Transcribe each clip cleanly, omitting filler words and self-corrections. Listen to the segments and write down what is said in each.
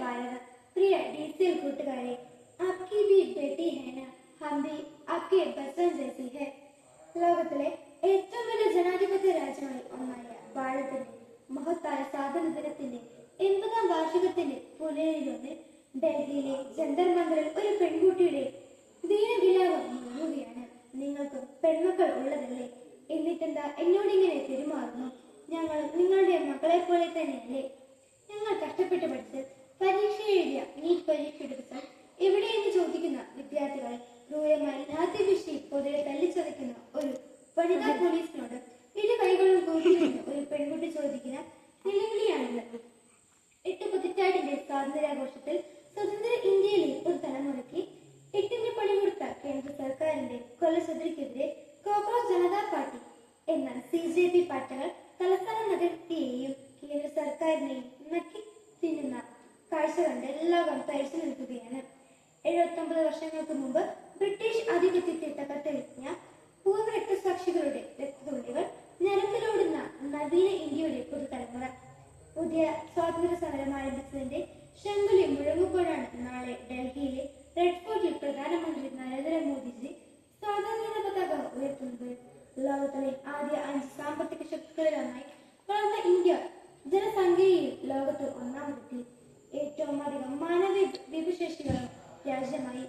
भारत प्रिय डीसीएल കൂട്ടുകാരെ आपकी भी बेटी है ना हम भी आपके बच्चन जैसी है ലോകത്തിലെ ഏറ്റവും വലിയ ജനാധിപത്യ രാജ്യമായി ഒന്നായ ഭാരതത്തിന്റെ മഹത്തായ സ്വാതന്ത്ര്യ ദിനത്തിന്റെ 80ാം വാർഷികത്തിന്റെ പുലരിയിലൊന്നിൽ ഡൽഹിയിലെ ജന്തർ മന്ദിറിൽ ഒരു പെൺകുട്ടിയുടെ ദീനവിലാപം മുഴുകുകയാണ്. നിങ്ങൾക്ക് പെൺമക്കൾ ഉള്ളതല്ലേ, എന്നിട്ടെന്താ എന്നോടിങ്ങനെ പെരുമാറുന്നു? ഞങ്ങൾ നിങ്ങളുടെ മക്കളെ പോലെ തന്നെയല്ലേ? ഞങ്ങൾ കഷ്ടപ്പെട്ട് പഠിച്ച് പരീക്ഷ എഴുതിയ നീറ്റ് പരീക്ഷയുടെ റിസൾട്ട് എവിടെയെന്ന് ചോദിക്കുന്ന വിദ്യാർത്ഥികളെ ക്രൂരമായി ലാത്തിവീശി പൊതുവെ തല്ലിച്ചതയ്ക്കുന്ന ഒരു വനിതാ പോലീസിനോട് ഇരു കൈകളും കൂട്ടിയിരുന്ന ഒരു പെൺകുട്ടി ചോദിക്കുന്ന നിലവിളിയാണിത്. 8 പതിറ്റാണ്ടിന്റെ സ്വാതന്ത്ര്യാഘോഷത്തിൽ സ്വതന്ത്ര ഇന്ത്യയിലെ ഒരു തലമുറയ്ക്ക് 8ന്റെ പണി കൊടുത്ത കേന്ദ്ര സർക്കാരിന്റെ കൊലച്ചതിക്കെതിരെ കോക്രോച്ച് ജനതാ പാർട്ടി എന്ന CJP പാർട്ടികൾ തലസ്ഥാന നഗരത്തെയും കേന്ദ്ര സർക്കാരിനെയും നക്കി തിന്നുന്ന കാഴ്ച കണ്ട് ലോകം തരിച്ചു നിൽക്കുകയാണ്. 79 വർഷങ്ങൾക്ക് മുമ്പ് ബ്രിട്ടീഷ് ആധിപത്യത്തെ തകർത്തെറിഞ്ഞ പൂർവ്വ രക്തസാക്ഷികളുടെ രക്തത്തുള്ളികൾ ഞരമ്പിലോടുന്ന നവീന ഇന്ത്യയുടെ പുതുതലമുറ പുതിയ സ്വാതന്ത്ര്യ സമരം ആരംഭിച്ചതിന്റെ ശംഖുലി മുഴങ്ങുമ്പോഴാണ് നാളെ ഡൽഹിയിലെ റെഡ് ഫോർട്ടിൽ പ്രധാനമന്ത്രി നരേന്ദ്രമോദിജി സ്വാതന്ത്ര്യ പതാക ഉയർത്തുന്നത്. ലോകത്തിലെ ആദ്യ 5 സാമ്പത്തിക ശക്തികളിലൊന്നായി വളർന്ന ഇന്ത്യ ജനസംഖ്യയിൽ ലോകത്ത് ഒന്നാമതെത്തി. ഏറ്റവും അധികം മാനവ വിഭവശേഷികളും രാജ്യമായി.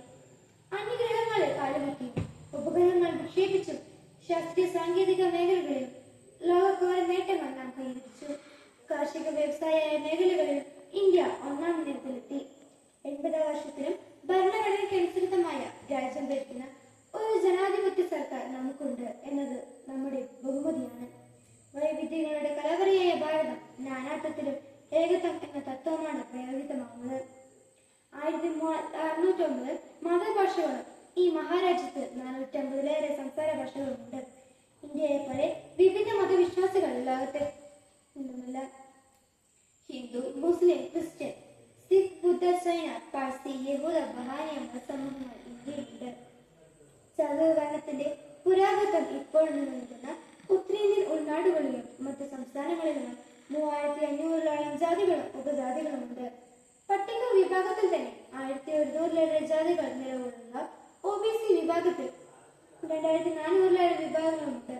അന്യഗ്രഹങ്ങളെ കാലുകുത്തി ഉപഗ്രഹങ്ങൾ വിക്ഷേപിച്ചും ശാസ്ത്രീയ സാങ്കേതിക മേഖലകളിലും ലോകത്തോടെ നേട്ടങ്ങൾ നാം കൈവരിച്ചു. കാർഷിക വ്യവസായ മേഖലകളിലും ഇന്ത്യ ഒന്നാം നിരത്തിലെത്തി. 80 വർഷത്തിലും ഭരണഘടനയ്ക്കനുസൃതമായ രാജ്യം ഭരിക്കുന്ന ഒരു ജനാധിപത്യ സർക്കാർ നമുക്കുണ്ട് എന്നത് നമ്മുടെ ബഹുമതിയാണ്. വൈവിധ്യങ്ങളുടെ കലവറയായ ഭാരതം നാനാത്വത്തിലും ഏകത്വം എന്ന തത്വമാണ് പ്രയോഗിതമാകുന്നത്. 1609 മാതൃഭാഷകളും ഈ മഹാരാജ്യത്ത് 450ലേറെ സംസാര ഭാഷകളുമുണ്ട്. ഇന്ത്യയെ പോലെ വിവിധ മതവിശ്വാസികൾ ലോകത്തെ നിന്നുമല്ല. ഹിന്ദു, മുസ്ലിം, ക്രിസ്ത്യൻ, സിഖ്, ബുദ്ധ, ജൈന, പാഴ്സി, യഹൂദ, ബഹാനിയ മതസമൂഹങ്ങൾ ഇന്ത്യയിലുണ്ട്. ചതുർവർണ്ണത്തിന്റെ പുരാതത്വം ഇപ്പോൾ നിലനിൽക്കുന്ന ഉത്തരേന്ത്യൻ ഉൾനാടുകളിലും മറ്റ് സംസ്ഥാനങ്ങളിലും 3500ഓളം ജാതികളും ഉപജാതികളുമുണ്ട്. പട്ടിക വിഭാഗത്തിൽ തന്നെ 1100ലേറെ ജാതികൾ നിലകൊള്ളുന്ന OBC വിഭാഗത്തിൽ 2400ലേറെ വിഭാഗങ്ങളുമുണ്ട്.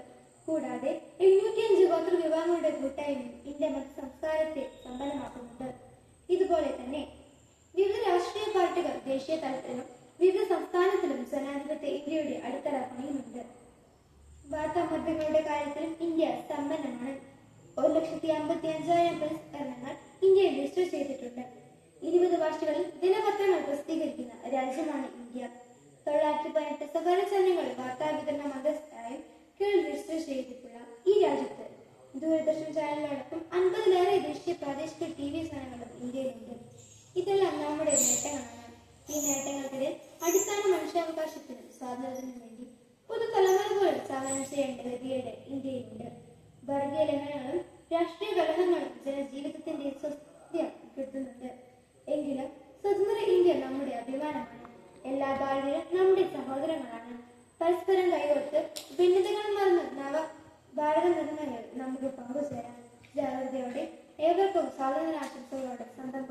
കൂടാതെ 705 ഗോത്ര വിഭാഗങ്ങളുടെ കൂട്ടായ്മയും ഇന്ത്യ മറ്റ് സംസ്കാരത്തെ സമ്പന്നമാക്കുന്നുണ്ട്. ഇതുപോലെ തന്നെ വിവിധ രാഷ്ട്രീയ പാർട്ടികൾ ദേശീയ തലത്തിലും വിവിധ സംസ്ഥാനത്തിലും ജനാധിപത്യ ഇന്ത്യയുടെ അടിത്തറ പണിയുന്നുണ്ട്. വാർത്താമാധ്യമങ്ങളുടെ കാര്യത്തിലും ഇന്ത്യ സമ്പന്നമാണ്. 1,55,000 പുരസ്കാരങ്ങൾ ഇന്ത്യയിൽ രജിസ്റ്റർ ചെയ്തിട്ടുണ്ട്. 20 ഭാഷകളിൽ ദിനപത്രങ്ങൾ പ്രസിദ്ധീകരിക്കുന്ന രാജ്യമാണ് ഇന്ത്യ. 918 സ്വകാര്യ ചാനലുകൾ വാർത്താ വിതരണ മന്ത്രാലയം കീഴിൽ രജിസ്റ്റർ ചെയ്തിട്ടുള്ള ഈ രാജ്യത്ത് ദൂരദർശൻ ചാനലുകളടക്കം 50ലേറെ ദേശീയ പ്രാദേശിക TV ചാനലുകളും ഇന്ത്യയിലുണ്ട്. ഇതെല്ലാം നമ്മുടെ നേട്ടങ്ങളാണ്. ഈ നേട്ടങ്ങൾക്കിടെ അടിസ്ഥാന മനുഷ്യാവകാശത്തിനും സ്വാതന്ത്ര്യത്തിനും വേണ്ടി പുതുതലമുറ പോലും സമരം ചെയ്യേണ്ട ഗതിയുടെ ഇന്ത്യയിലുണ്ട്. വർഗീയ ലംഘനങ്ങളും രാഷ്ട്രീയ കലഹങ്ങളും ജനജീവിതത്തിന്റെ സ്വസ്ഥ്യം കെട്ടുന്നുണ്ട്. എങ്കിലും സ്വതന്ത്ര ഇന്ത്യ നമ്മുടെ അഭിമാനമാണ്. എല്ലാ ഭാരതീയരും നമ്മുടെ സഹോദരങ്ങളാണ്. പരസ്പരം കൈകോർത്ത് ഭിന്നതകൾ മറന്ന് നവ ഭാരത നിർമ്മാണങ്ങൾ നമുക്ക് പങ്കുചേരാം. ജാഗ്രതയോടെ ഏവർക്കും സ്വാതന്ത്ര്യ ആശംസകളോടെ സ്വന്തം